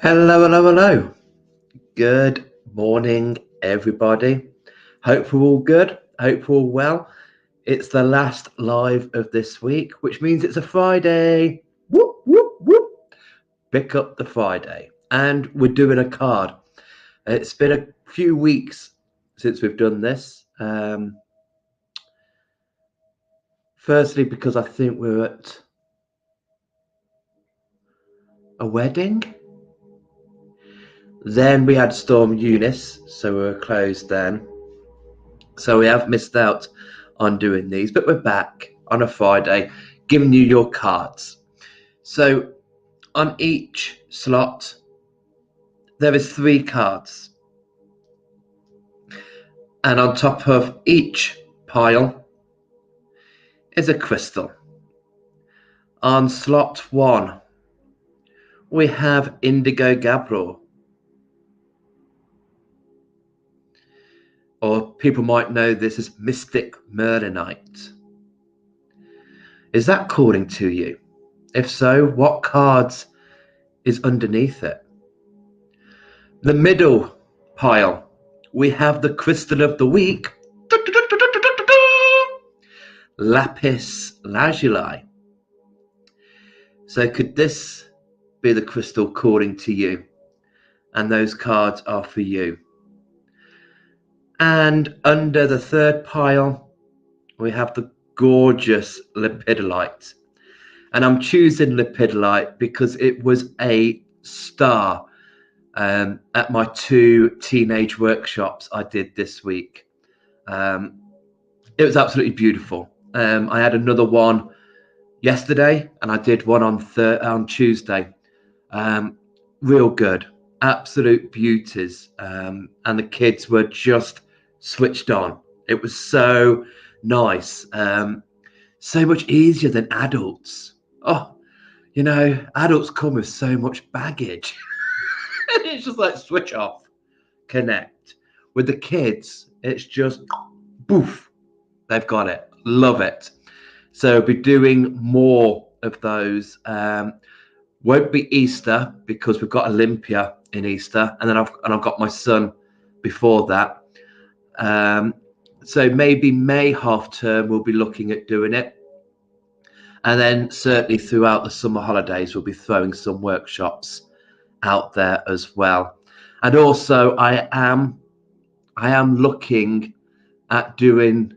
Hello, hello, hello. Good morning, everybody. Hope we're all good. Hope we're all well. It's the last live of this week, which means it's a Friday. Whoop, whoop, whoop. Pick up the Friday. And we're doing a card. It's been a few weeks since we've done this. Firstly, because I think we're at a wedding. Then we had Storm Eunice, so we were closed then. So we have missed out on doing these, but we're back on a Friday giving you your cards. So on each slot, there is 3 cards. And on top of each pile is a crystal. On slot 1, we have Indigo Gabbro. Or people might know this as Mystic Merlinite. Is that calling to you? If so, what cards is underneath it? The middle pile, we have the crystal of the week, Lapis Lazuli. So could this be the crystal calling to you? And those cards are for you. And under the third pile, we have the gorgeous Lepidolite. And I'm choosing Lepidolite because it was a star at my 2 teenage workshops I did this week. It was absolutely beautiful. I had another one yesterday and I did one on Tuesday. Real good, absolute beauties. And the kids were just switched on. It was so nice. So much easier than adults. Oh, adults come with so much baggage. It's just like switch off, connect. With the kids, it's just boof. They've got it. Love it. So be doing more of those. Won't be Easter because we've got Olympia in Easter, and then I've got my son before that. So maybe May half term we'll be looking at doing it, and then certainly throughout the summer holidays we'll be throwing some workshops out there as well. And also I am looking at doing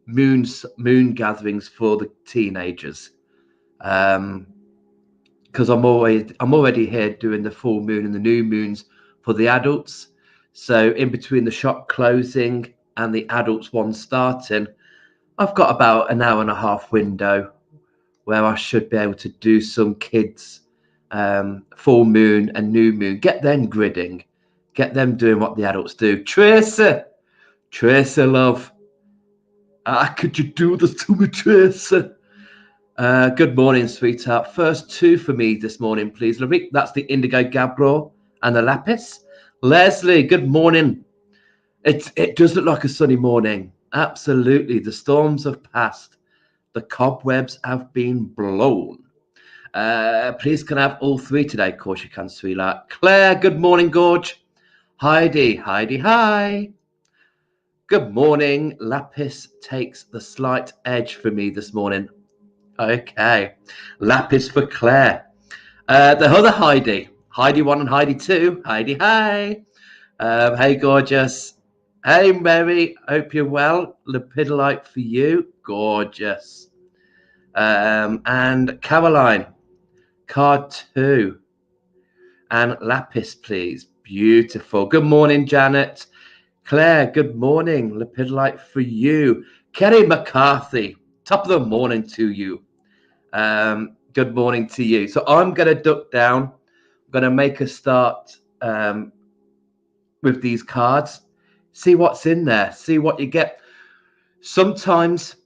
moon gatherings for the teenagers, because I'm already here doing the full moon and the new moons for the adults. So in between the shop closing and the adults one starting, I've got about an hour and a half window where I should be able to do some kids full moon and new moon, get them gridding, get them doing what the adults do. Tracer, love, could you do this to me, Tracer? Good morning, sweetheart. First 2 for me this morning, please, lovely. That's the Indigo Gabbro and the Lapis. Leslie, good morning. It does look like a sunny morning. Absolutely. The storms have passed. The cobwebs have been blown. Please can I have all 3 today? Of course you can, sweetheart. Claire, good morning, Gorge. Heidi, hi. Good morning. Lapis takes the slight edge for me this morning. Okay. Lapis for Claire. The other Heidi 1 and Heidi 2. Heidi, hi. Hey, gorgeous. Hey, Mary. Hope you're well. Lepidolite for you. Gorgeous. And Caroline, card 2. And Lapis, please. Beautiful. Good morning, Janet. Claire, good morning. Lepidolite for you. Kerry McCarthy, top of the morning to you. Good morning to you. So I'm going to duck down. I'm going to make a start with these cards. See what's in there. See what you get. Sometimes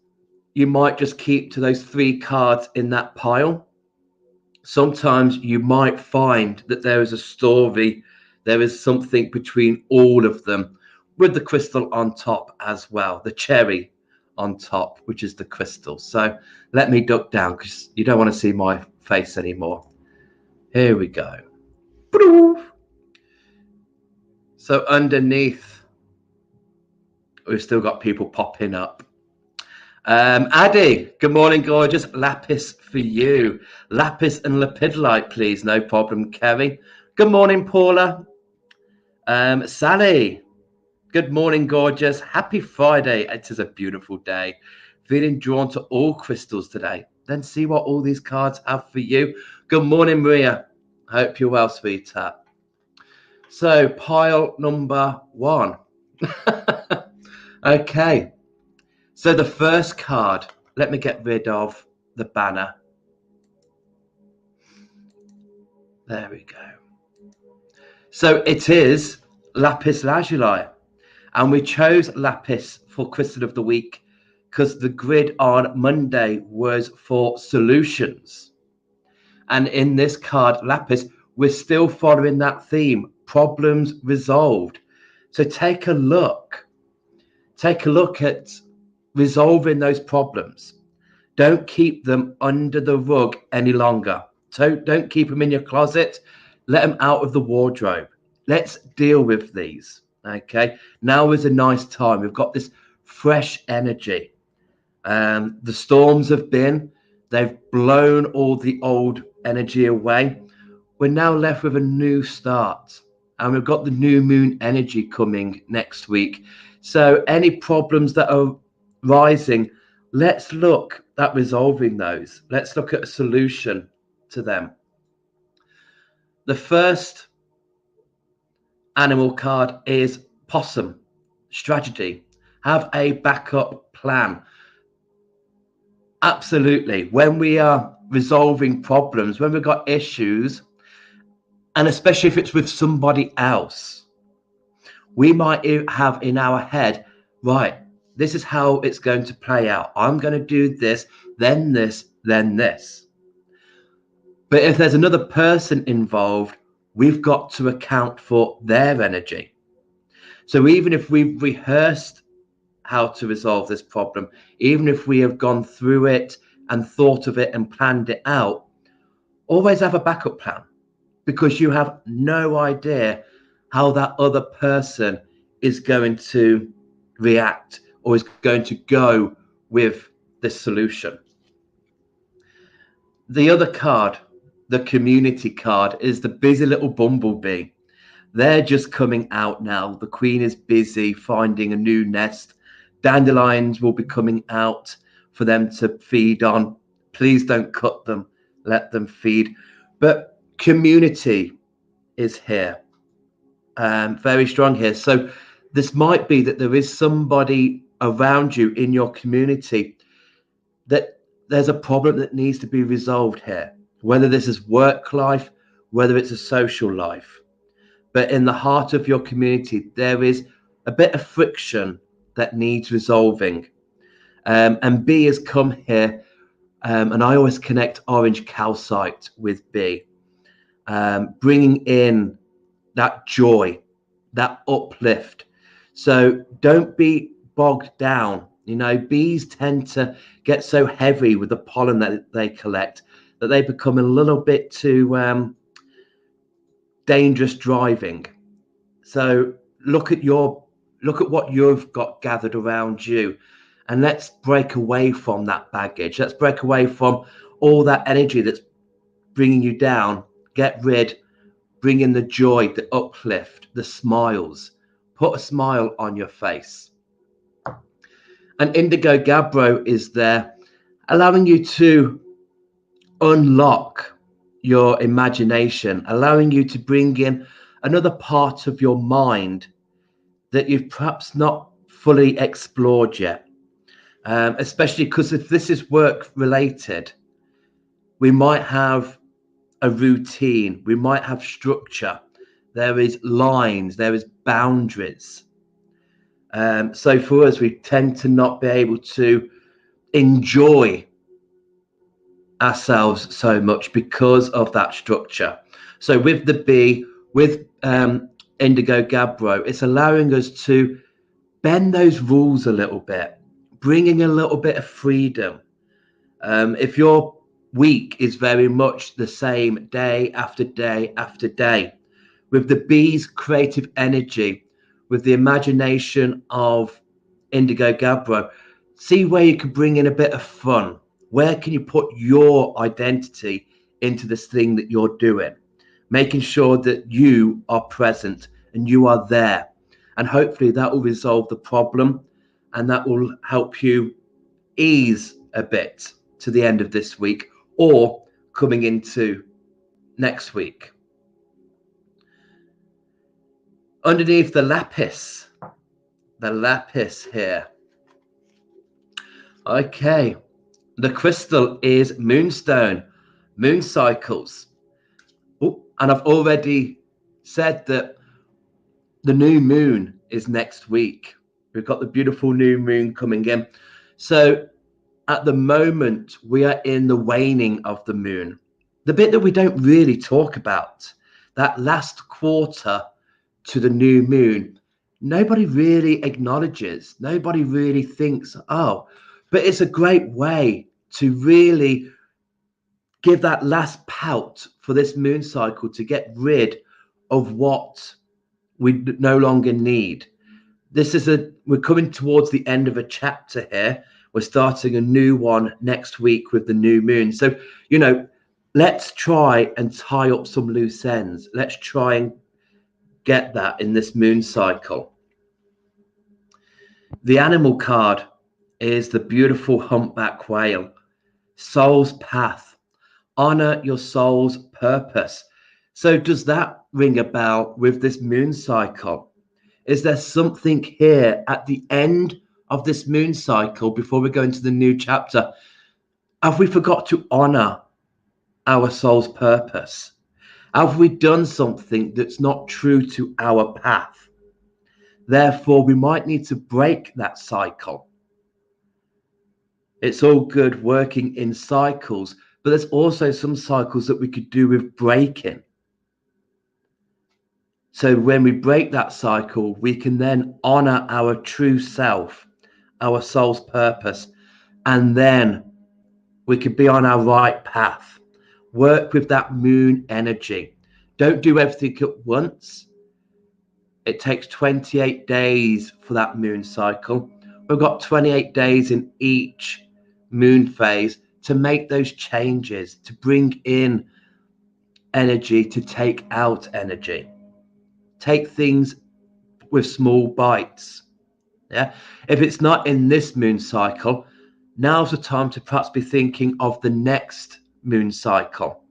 you might just keep to those 3 cards in that pile. Sometimes you might find that there is a story. There is something between all of them, with the crystal on top as well. The cherry on top, which is the crystal. So let me duck down because you don't want to see my face anymore. Here we go. So underneath, we've still got people popping up. Addy, good morning, gorgeous. Lapis for you. Lapis and lapidolite, please. No problem, Kerry. Good morning, Paula. Sally, good morning, gorgeous. Happy Friday. It is a beautiful day. Feeling drawn to all crystals today. Then see what all these cards have for you. Good morning, Maria. Hope you're well, sweetheart. So, pile number 1. Okay. So the first card, let me get rid of the banner. There we go. So it is Lapis Lazuli. And we chose Lapis for Crystal of the Week because the grid on Monday was for solutions. And in this card, Lapis, we're still following that theme, problems resolved. So take a look. Take a look at resolving those problems. Don't keep them under the rug any longer. So don't keep them in your closet. Let them out of the wardrobe. Let's deal with these. Okay. Now is a nice time. We've got this fresh energy. The storms have been, they've blown all the old energy away. We're now left with a new start. And we've got the new moon energy coming next week. So any problems that are rising, let's look at resolving those. Let's look at a solution to them. The first animal card is possum. Strategy. Have a backup plan. Absolutely. When we are resolving problems, when we've got issues, and especially if it's with somebody else, we might have in our head, right, this is how it's going to play out. I'm going to do this, then this, then this. But if there's another person involved, we've got to account for their energy. So even if we've rehearsed how to resolve this problem, even if we have gone through it and thought of it and planned it out, always have a backup plan, because you have no idea how that other person is going to react or is going to go with this solution. The other card, the community card, is the busy little bumblebee. They're just coming out now. The queen is busy finding a new nest. Dandelions will be coming out for them to feed on. Please don't cut them. Let them feed. But community is here. Very strong here. So this might be that there is somebody around you in your community that there's a problem that needs to be resolved here, whether this is work life, whether it's a social life. But in the heart of your community, there is a bit of friction that needs resolving. And B has come here, and I always connect orange calcite with B, bringing in that joy, that uplift. So don't be bogged down. You know, bees tend to get so heavy with the pollen that they collect that they become a little bit too dangerous driving. So look at what you've got gathered around you, and let's break away from that baggage. Let's break away from all that energy that's bringing you down. Get rid. Bring in the joy, the uplift, the smiles. Put a smile on your face. And Indigo Gabbro is there, allowing you to unlock your imagination, allowing you to bring in another part of your mind that you've perhaps not fully explored yet. Especially because if this is work related, we might have a routine, we might have structure, there is lines, there is boundaries. So for us, we tend to not be able to enjoy ourselves so much because of that structure. So with the bee, with Indigo Gabbro, it's allowing us to bend those rules a little bit, bringing a little bit of freedom. If your week is very much the same day after day after day, with the bee's creative energy, with the imagination of Indigo Gabbro. See where you can bring in a bit of fun. Where can you put your identity into this thing that you're doing? Making sure that you are present and you are there. And hopefully that will resolve the problem, and that will help you ease a bit to the end of this week or coming into next week. Underneath the lapis here. Okay, the crystal is Moonstone, moon cycles. Oh, and I've already said that the new moon is next week. We've got the beautiful new moon coming in. So at the moment, we are in the waning of the moon. The bit that we don't really talk about, that last quarter to the new moon, nobody really acknowledges. Nobody really thinks, oh, but it's a great way to really give that last pout for this moon cycle to get rid of what we no longer need. We're coming towards the end of a chapter here. We're starting a new one next week with the new moon. So, let's try and tie up some loose ends. Let's try and get that in this moon cycle. The animal card is the beautiful humpback whale. Soul's path. Honor your soul's purpose. So does that ring a bell with this moon cycle? Is there something here at the end of this moon cycle before we go into the new chapter? Have we forgot to honor our soul's purpose? Have we done something that's not true to our path? Therefore, we might need to break that cycle. It's all good working in cycles, but there's also some cycles that we could do with breaking. So when we break that cycle, we can then honor our true self, our soul's purpose, and then we could be on our right path. Work with that moon energy. Don't do everything at once. It takes 28 days for that moon cycle. We've got 28 days in each moon phase to make those changes, to bring in energy, to take out energy. Take things with small bites. Yeah. If it's not in this moon cycle, now's the time to perhaps be thinking of the next moon cycle.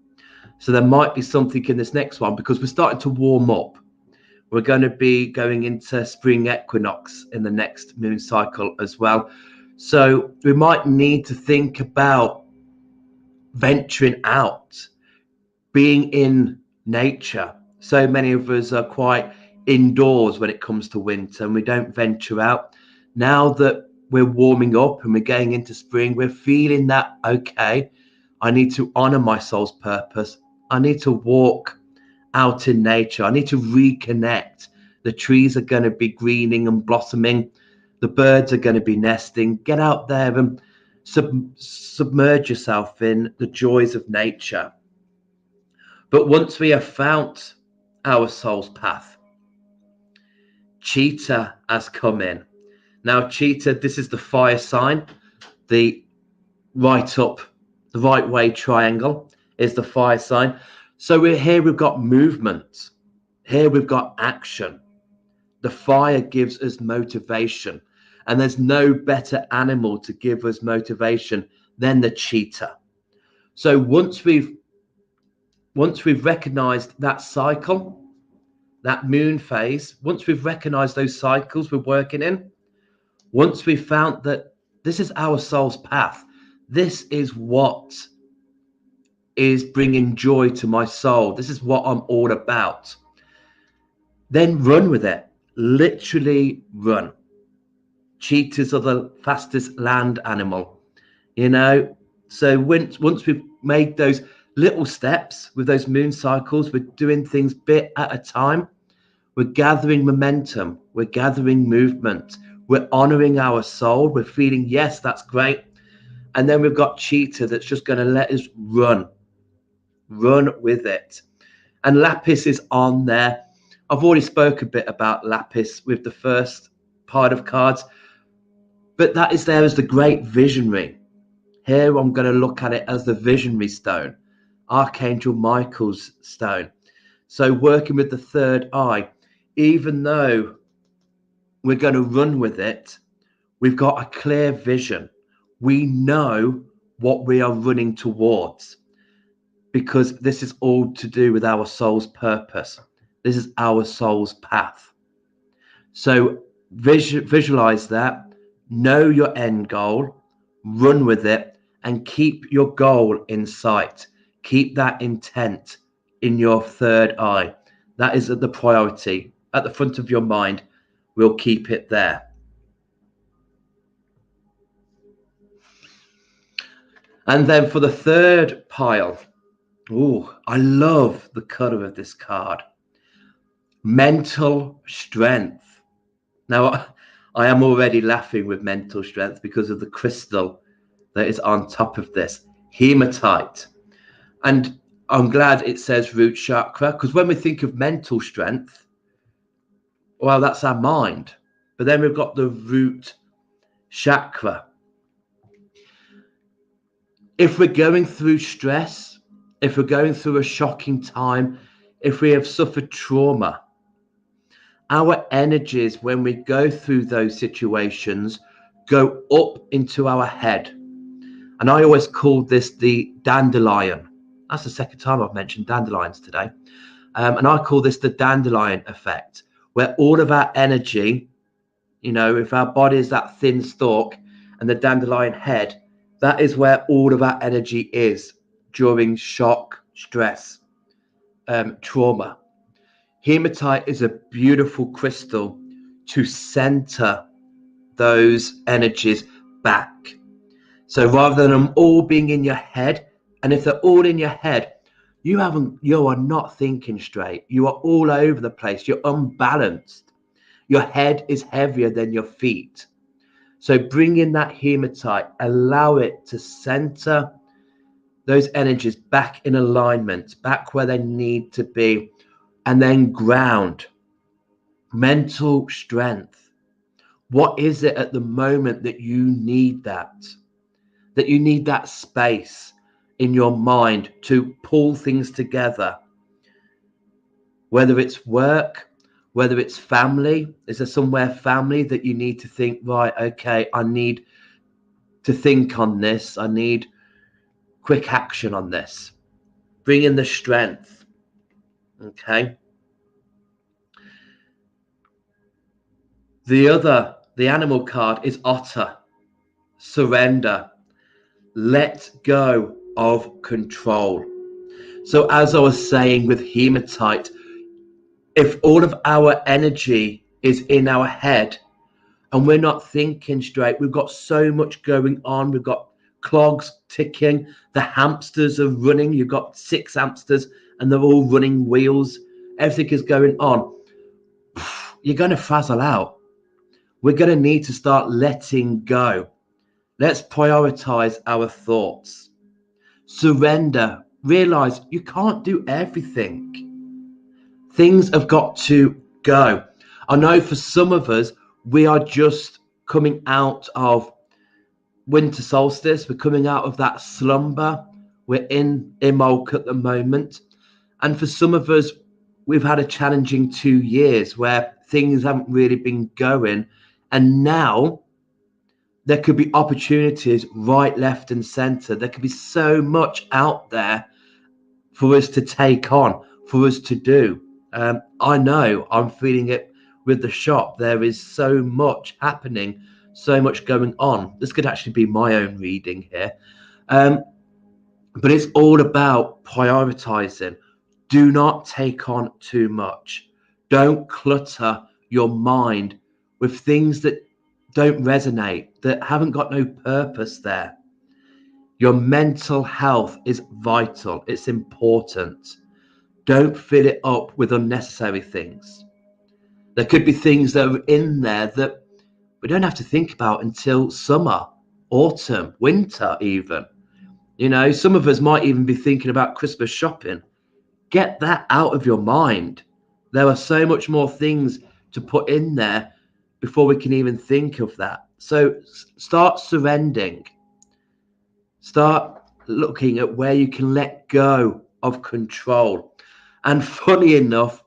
So there might be something in this next one because we're starting to warm up. We're going to be going into spring equinox in the next moon cycle as well. So we might need to think about venturing out, being in nature. So many of us are quite indoors when it comes to winter and we don't venture out. Now that we're warming up and we're going into spring, we're feeling that, okay, I need to honor my soul's purpose. I need to walk out in nature. I need to reconnect. The trees are going to be greening and blossoming. The birds are going to be nesting. Get out there and submerge yourself in the joys of nature. But once we have found our soul's path, Cheetah has come in. Now, Cheetah, this is the fire sign. The right way triangle is the fire sign. So we've got movement. Here we've got action. The fire gives us motivation. And there's no better animal to give us motivation than the cheetah. So once we've recognized that cycle, that moon phase, once we've recognized those cycles we're working in, once we've found that this is our soul's path, this is what is bringing joy to my soul, this is what I'm all about, then run with it. Literally run. Cheetahs are the fastest land animal, so once we've made those little steps with those moon cycles, we're doing things bit at a time. We're gathering momentum. We're gathering movement. We're honoring our soul. We're feeling, yes, that's great. And then we've got Cheetah that's just going to let us run with it. And Lapis is on there. I've already spoke a bit about lapis with the first pile of cards, but that is there as the great visionary. Here I'm going to look at it as the visionary stone, Archangel Michael's stone. So working with the third eye, even though we're going to run with it, we've got a clear vision. We know what we are running towards, because this is all to do with our soul's purpose. This is our soul's path. So visualize that, know your end goal, run with it, and keep your goal in sight. Keep that intent in your third eye. That is the priority at the front of your mind. We'll keep it there. And then for the third pile, I love the color of this card. Mental strength. Now, I am already laughing with mental strength because of the crystal that is on top of this, hematite. And I'm glad it says root chakra, because when we think of mental strength, well, that's our mind. But then we've got the root chakra. If we're going through stress, if we're going through a shocking time, if we have suffered trauma, our energies, when we go through those situations, go up into our head. And I always call this the dandelion. That's the second time I've mentioned dandelions today. And I call this the dandelion effect, where all of our energy, if our body is that thin stalk and the dandelion head, that is where all of our energy is during shock, stress, trauma. Hematite is a beautiful crystal to center those energies back. So rather than them all being in your head, and if they're all in your head, you are not thinking straight. You are all over the place. You're unbalanced. Your head is heavier than your feet. So bring in that hematite, allow it to center those energies back in alignment, back where they need to be, and then ground. Mental strength. What is it at the moment that you need that you need that space in your mind to pull things together? Whether it's work, whether it's family, is there somewhere family that you need to think, right, okay, I need to think on this. I need quick action on this. Bring in the strength. Okay. The animal card is otter. Surrender. Let go of control. So as I was saying with hematite, if all of our energy is in our head and we're not thinking straight, we've got so much going on. We've got clogs ticking. The hamsters are running. You've got 6 hamsters and they're all running wheels. Everything is going on. You're going to frazzle out. We're going to need to start letting go. Let's prioritize our thoughts. Surrender. Realize you can't do everything. Things have got to go. I know for some of us, we are just coming out of winter solstice. We're coming out of that slumber. We're in Imbolc at the moment. And for some of us, we've had a challenging 2 years where things haven't really been going. And now there could be opportunities right, left, and center. There could be so much out there for us to take on, for us to do. I know I'm feeling it with the shop. There is so much happening, so much going on. This could actually be my own reading here. But it's all about prioritizing. Do not take on too much. Don't clutter your mind with things that don't resonate, that haven't got no purpose there. Your mental health is vital. It's important. Don't fill it up with unnecessary things. There could be things that are in there that we don't have to think about until summer, autumn, winter even. Some of us might even be thinking about Christmas shopping. Get that out of your mind. There are so much more things to put in there before we can even think of that. So start surrendering. Start looking at where you can let go of control. And funny enough,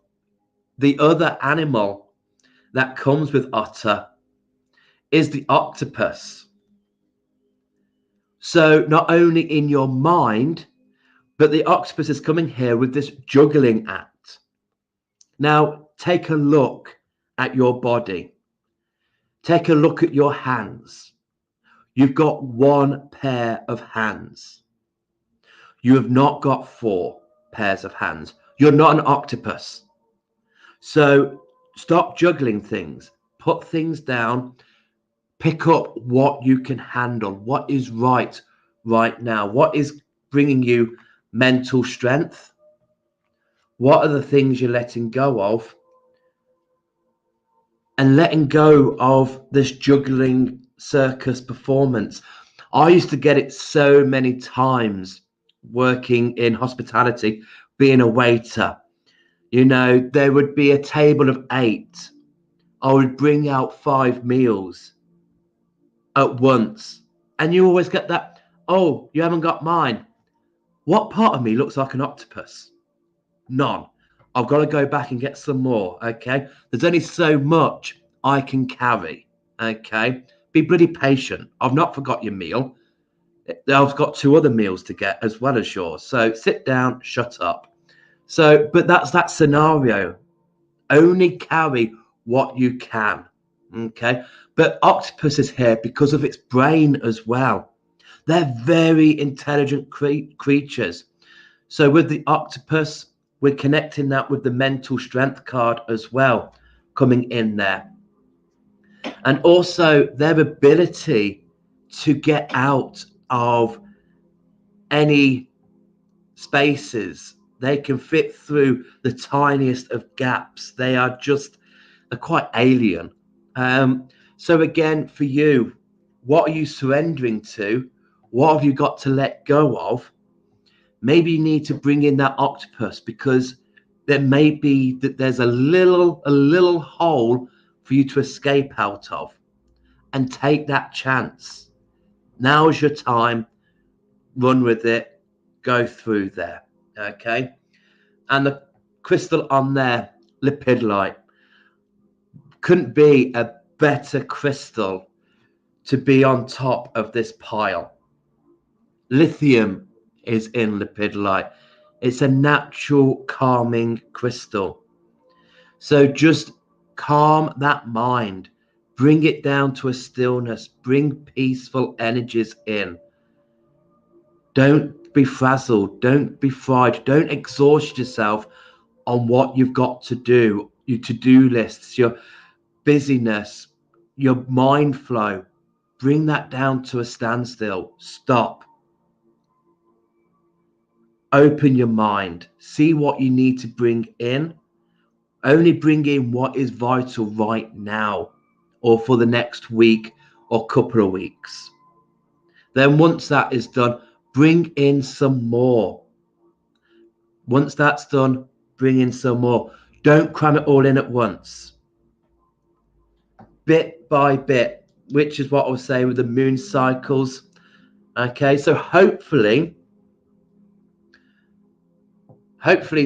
the other animal that comes with otter is the octopus. So not only in your mind, but the octopus is coming here with this juggling act. Now, take a look at your body. Take a look at your hands. You've got one pair of hands. You have not got 4 pairs of hands. You're not an octopus. So stop juggling things. Put things down. Pick up what you can handle. What is right now? What is bringing you mental strength? What are the things you're letting go of? And letting go of this juggling circus performance. I used to get it so many times working in hospitality, being a waiter. You know, there would be a table of 8. I would bring out 5 meals at once. And you always get that, oh, you haven't got mine. What part of me looks like an octopus? None. I've got to go back and get some more, okay? There's only so much I can carry, okay? Be bloody patient. I've not forgot your meal. I've got 2 other meals to get as well as yours. So sit down, shut up. So, but that's that scenario. Only carry what you can, okay? But octopus is here because of its brain as well. They're very intelligent creatures. So with the octopus, we're connecting that with the mental strength card as well, coming in there. And also their ability to get out of any spaces. They can fit through the tiniest of gaps. They're quite alien. So again, for you, what are you surrendering to? What have you got to let go of? Maybe you need to bring in that octopus, because there may be that there's a little hole for you to escape out of, and take that chance. Now's your time. Run with it. Go through there. Okay. And the crystal on there, lepidolite, couldn't be a better crystal to be on top of this pile. Lithium is in lepidolite. It's a natural calming crystal. So just calm that mind, bring it down to a stillness, bring peaceful energies in. Don't be frazzled, don't be fried, don't exhaust yourself on what you've got to do, your to-do lists, your busyness, your mind flow. Bring that down to a standstill. Stop. Open your mind. See what you need to bring in. Only bring in what is vital right now, or for the next week or couple of weeks. Then once that is done, bring in some more. Once that's done, bring in some more. Don't cram it all in at once. Bit by bit, which is what I was saying with the moon cycles. Okay, so hopefully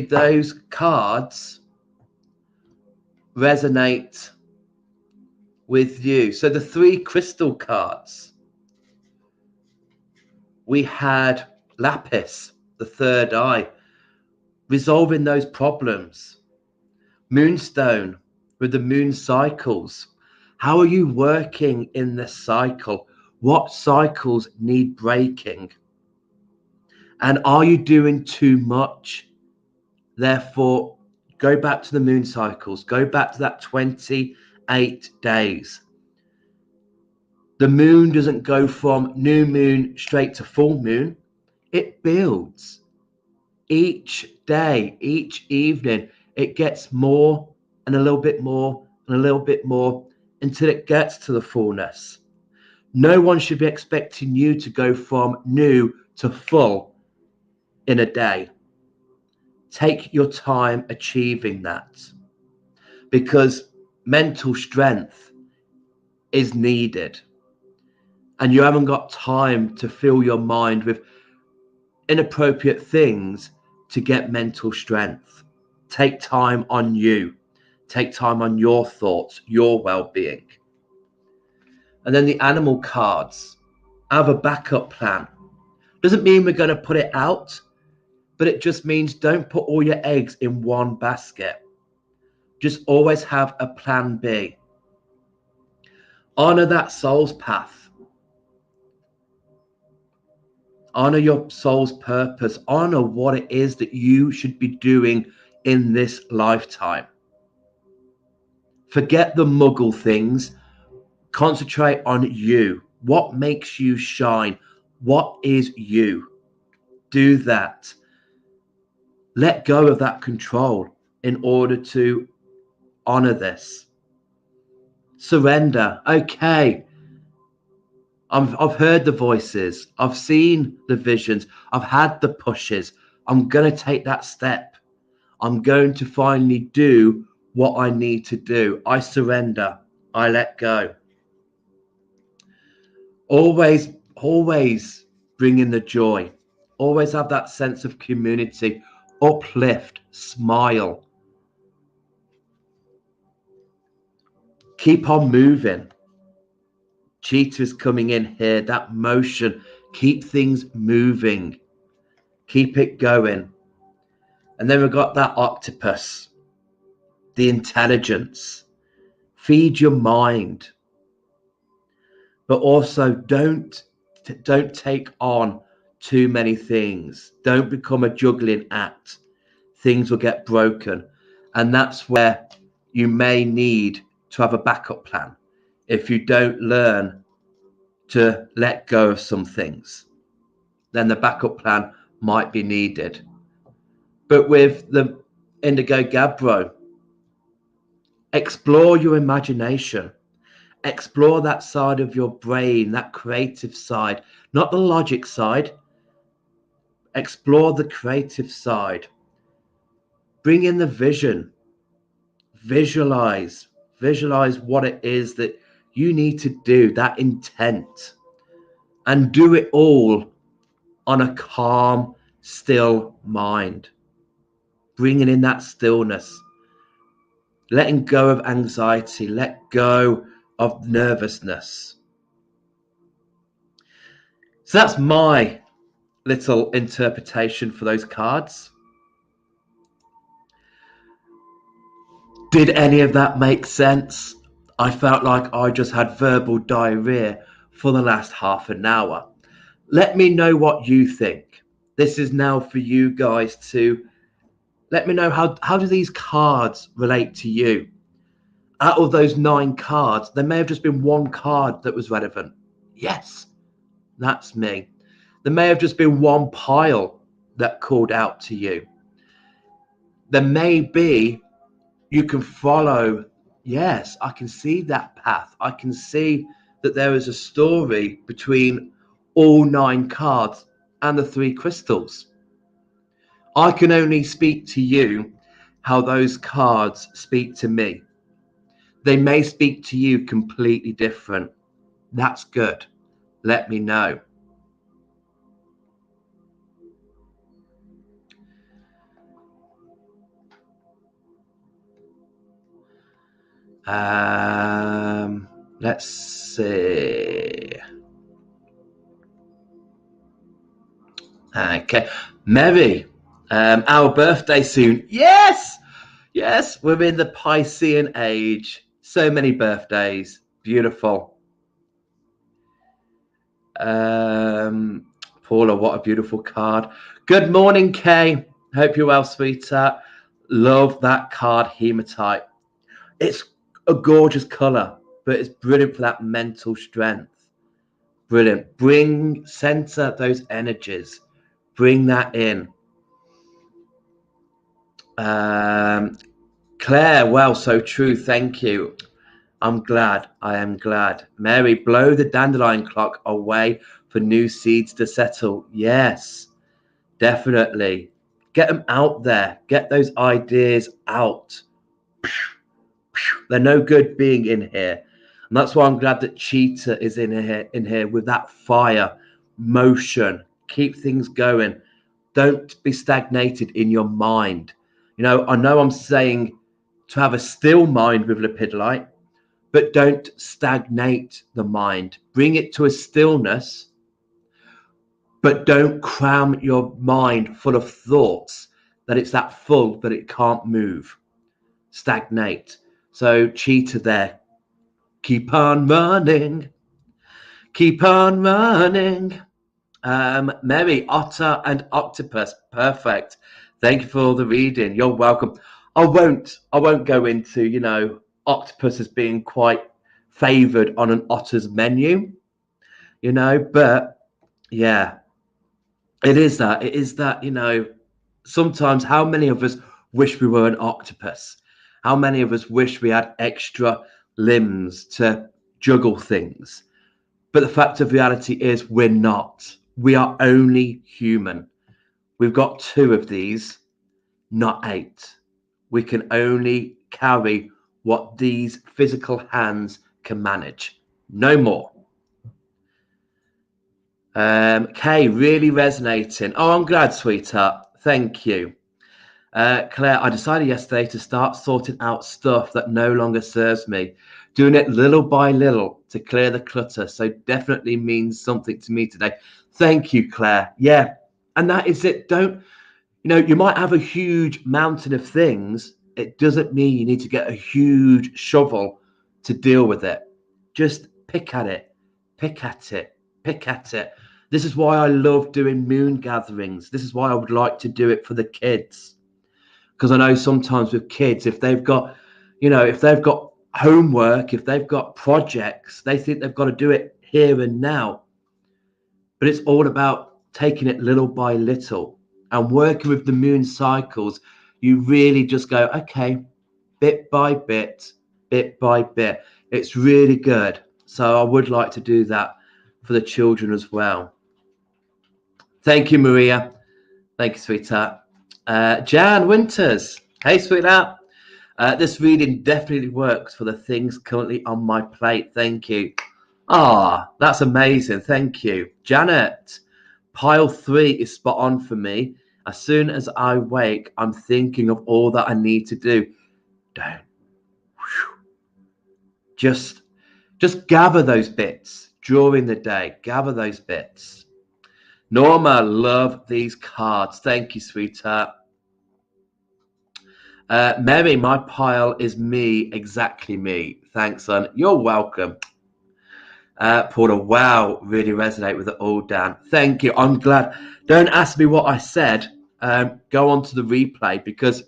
those cards resonate with you. So the 3 crystal cards, we had lapis, the third eye, resolving those problems. Moonstone with the moon cycles. How are you working in this cycle? What cycles need breaking? And are you doing too much? Therefore, go back to the moon cycles. Go back to that 28 days. The moon doesn't go from new moon straight to full moon. It builds. Each day, each evening, it gets more and a little bit more and a little bit more until it gets to the fullness. No one should be expecting you to go from new to full in a day. Take your time achieving that. because mental strength is needed. And you haven't got time to fill your mind with inappropriate things to get mental strength. Take time on you. Take time on your thoughts, your well-being. And then the animal cards. Have a backup plan. Doesn't mean we're going to put it out, but it just means don't put all your eggs in one basket. Just always have a plan B. Honor that soul's path. Honor your soul's purpose. Honor what it is that you should be doing in this lifetime. Forget the muggle things. Concentrate on you. What makes you shine? What is you? Do that. Let go of that control in order to honor this. Surrender. Okay. I've heard the voices. I've seen the visions. I've had the pushes. I'm going to take that step. I'm going to finally do what I need to do. I surrender. I let go. Always bring in the joy. Always have that sense of community. Uplift. Smile. Keep on moving. Cheetah's coming in here. That motion. Keep things moving. Keep it going. And then we've got that octopus. The intelligence. Feed your mind. But also don't take on too many things. Don't become a juggling act. Things will get broken. And that's where you may need to have a backup plan if you don't learn to let go of some things. Then the backup plan might be needed. But with the Indigo Gabbro, explore your imagination. Explore that side of your brain, that creative side, not the logic side. Explore the creative side. Bring in the vision. Visualize what it is that you need to do, that intent, and do it all on a calm, still mind. Bringing in that stillness, letting go of anxiety, let go of nervousness. So that's my little interpretation for those cards. Did any of that make sense? I felt like I just had verbal diarrhea for the last half an hour. Let me know what you think. This is now for you guys to let me know how do these cards relate to you? Out of those 9 cards, there may have just been one card that was relevant. Yes, that's me. There may have just been one pile that called out to you. There may be, you can follow, yes, I can see that path. I can see that there is a story between all 9 cards and the 3 crystals. I can only speak to you how those cards speak to me. They may speak to you completely different. That's good. Let me know. Let's see. Okay. Mary, our birthday soon. Yes, we're in the Piscean age. So many birthdays. Beautiful. Paula, what a beautiful card. Good morning, Kay. Hope you're well, sweetheart. Love that card, Hematite. It's a gorgeous color, but it's brilliant for that mental strength. Brilliant. Center those energies. Bring that in. Claire, well, so true. Thank you. I am glad. Mary, blow the dandelion clock away for new seeds to settle. Yes, definitely. Get them out there. Get those ideas out. They're no good being in here. And that's why I'm glad that Cheetah is in here with that fire, motion, keep things going. Don't be stagnated in your mind. I know I'm saying to have a still mind with lepidolite, but don't stagnate the mind. Bring it to a stillness, but don't cram your mind full of thoughts that it's that full that it can't move. Stagnate. So Cheetah there. Keep on running. Keep on running. Mary, otter and octopus. Perfect. Thank you for all the reading. You're welcome. I won't go into, octopus as being quite favoured on an otter's menu, but yeah, it is that, sometimes how many of us wish we were an octopus? How many of us wish we had extra limbs to juggle things? But the fact of reality is we're not. We are only human. We've got 2 of these, not 8. We can only carry what these physical hands can manage. No more. Kay, really resonating. Oh, I'm glad, sweetheart. Thank you. Claire, I decided yesterday to start sorting out stuff that no longer serves me, doing it little by little to clear the clutter. So definitely means something to me today. Thank you, Claire. Yeah. And that is it. You might have a huge mountain of things. It doesn't mean you need to get a huge shovel to deal with it. Just pick at it, pick at it, pick at it. This is why I love doing moon gatherings. This is why I would like to do it for the kids. Because I know sometimes with kids, if they've got homework, if they've got projects, they think they've got to do it here and now. But it's all about taking it little by little and working with the moon cycles. You really just go, okay, bit by bit, bit by bit. It's really good. So I would like to do that for the children as well. Thank you, Maria. Thank you, sweetheart. Jan Winters. Hey, sweetheart. This reading definitely works for the things currently on my plate. Thank you. That's amazing. Thank you. Janet, pile 3 is spot on for me. As soon as I wake, I'm thinking of all that I need to do. Don't. Just gather those bits during the day. Gather those bits. Norma, love these cards. Thank you, sweetheart. Mary, my pile is me, exactly me. Thanks, son. You're welcome. Porter, wow, really resonate with it all, Dan. Thank you. I'm glad. Don't ask me what I said. Go on to the replay because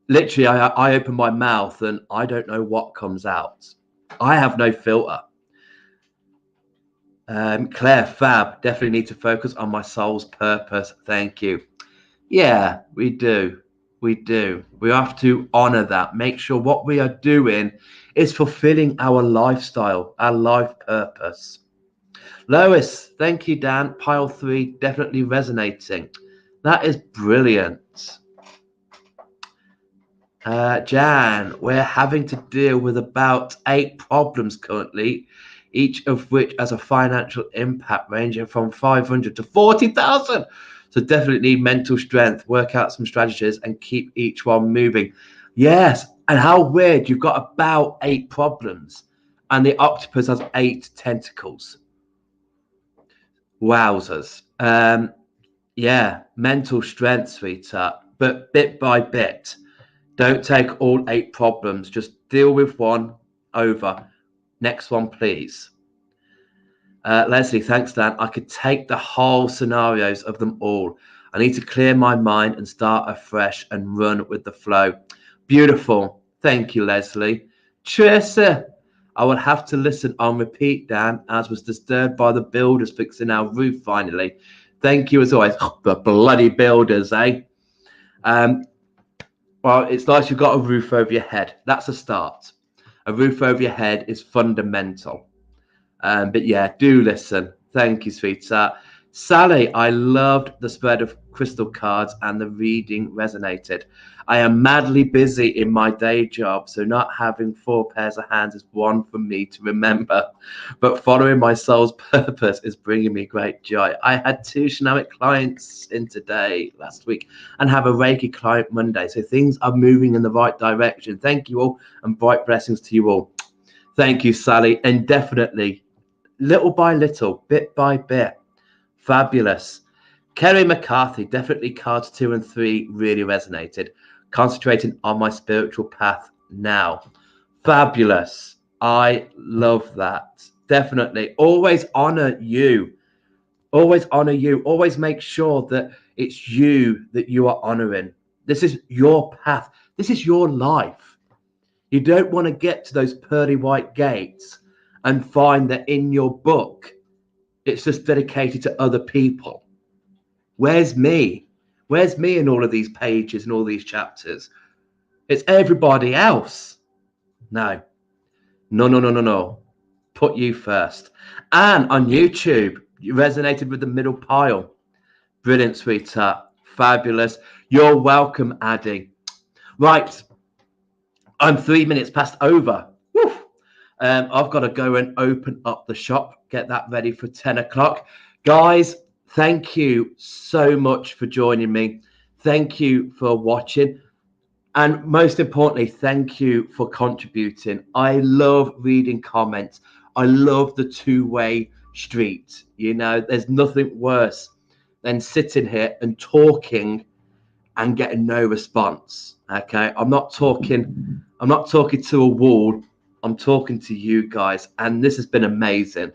literally I open my mouth and I don't know what comes out. I have no filter. Claire, fab. Definitely need to focus on my soul's purpose. Thank you. Yeah, we do. We do. We have to honor that. Make sure what we are doing is fulfilling our lifestyle, our life purpose. Lois, thank you, Dan. Pile 3 definitely resonating. That is brilliant. Jan, we're having to deal with about 8 problems currently, each of which has a financial impact ranging from 500 to 40,000. So definitely need mental strength, work out some strategies and keep each one moving. Yes. And how weird, you've got about 8 problems and the octopus has 8 tentacles. Wowzers. Yeah, mental strength, sweetheart, but bit by bit. Don't take all 8 problems. Just deal with one over. Next one, please. Leslie, thanks, Dan. I could take the whole scenarios of them all. I need to clear my mind and start afresh and run with the flow. Beautiful. Thank you, Leslie. Tracy, I will have to listen on repeat, Dan, as was disturbed by the builders fixing our roof finally. Thank you as always. The bloody builders, eh? Well, it's nice you've got a roof over your head. That's a start. A roof over your head is fundamental. But yeah, do listen. Thank you, sweetheart. Sally, I loved the spread of crystal cards and the reading resonated. I am madly busy in my day job, so not having 4 pairs of hands is one for me to remember. But following my soul's purpose is bringing me great joy. I had 2 shamanic clients in today, last week, and have a Reiki client Monday. So things are moving in the right direction. Thank you all, and bright blessings to you all. Thank you, Sally. And definitely, little by little, bit by bit. Fabulous. Kerry McCarthy, definitely cards 2 and 3 really resonated. Concentrating on my spiritual path now. Fabulous. I love that. Definitely. Always honor you. Always honor you. Always make sure that it's you that you are honoring. This is your path. This is your life. You don't want to get to those pearly white gates and find that in your book, it's just dedicated to other people. Where's me? Where's me in all of these pages and all these chapters? It's everybody else. No. No. Put you first. And on YouTube, you resonated with the middle pile. Brilliant, sweetheart. Fabulous. You're welcome, Addy. Right. I'm 3 minutes past over. Woo. I've got to go and open up the shop, get that ready for 10 o'clock. Guys, thank you so much for joining me. Thank you for watching. And most importantly, thank you for contributing. I love reading comments. I love the two-way street. You know, there's nothing worse than sitting here and talking and getting no response. Okay, I'm not talking to a wall. I'm talking to you guys, and this has been amazing.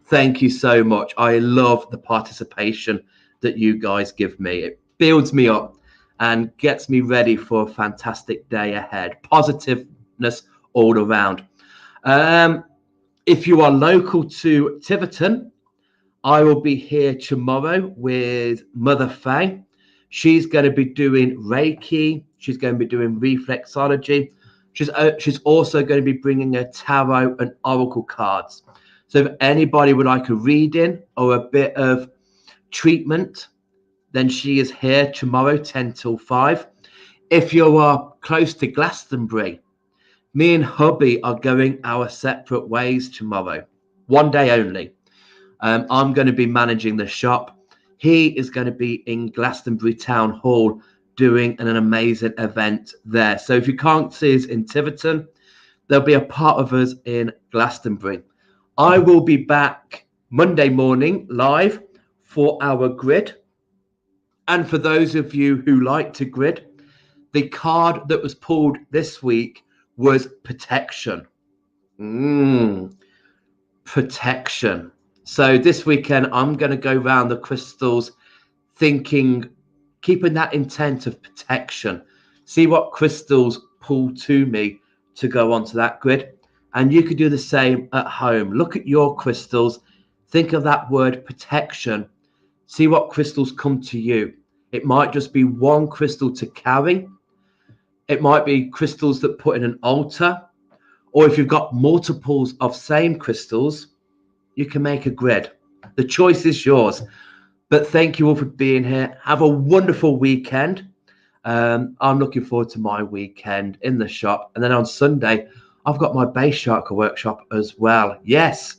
Thank you so much. I love the participation that you guys give me. It builds me up and gets me ready for a fantastic day ahead. Positiveness all around. If you are local to Tiverton, I will be here tomorrow with Mother Faye. She's going to be doing Reiki. She's going to be doing reflexology. She's also going to be bringing a tarot and oracle cards. So if anybody would like a reading or a bit of treatment, then she is here tomorrow, 10 till 5. If you are close to Glastonbury, me and hubby are going our separate ways tomorrow. One day only. I'm going to be managing the shop. He is going to be in Glastonbury Town Hall doing an amazing event there. So if you can't see us in Tiverton, there'll be a part of us in Glastonbury. I will be back Monday morning live for our grid. And for those of you who like to grid, the card that was pulled this week was protection. Protection. So this weekend, I'm going to go around the crystals thinking, keeping that intent of protection. See what crystals pull to me to go onto that grid. And you could do the same at home. Look at your crystals. Think of that word protection. See what crystals come to you. It might just be one crystal to carry. It might be crystals that put in an altar. Or if you've got multiples of same crystals, you can make a grid. The choice is yours. But thank you all for being here. Have a wonderful weekend. I'm looking forward to my weekend in the shop. And then on Sunday, I've got my base chakra workshop as well. Yes,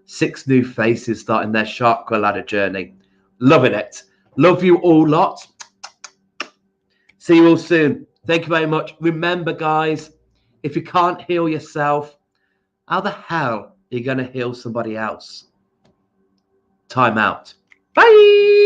6 new faces starting their chakra ladder journey. Loving it. Love you all lot. See you all soon. Thank you very much. Remember, guys, if you can't heal yourself, how the hell are you going to heal somebody else? Time out. Bye.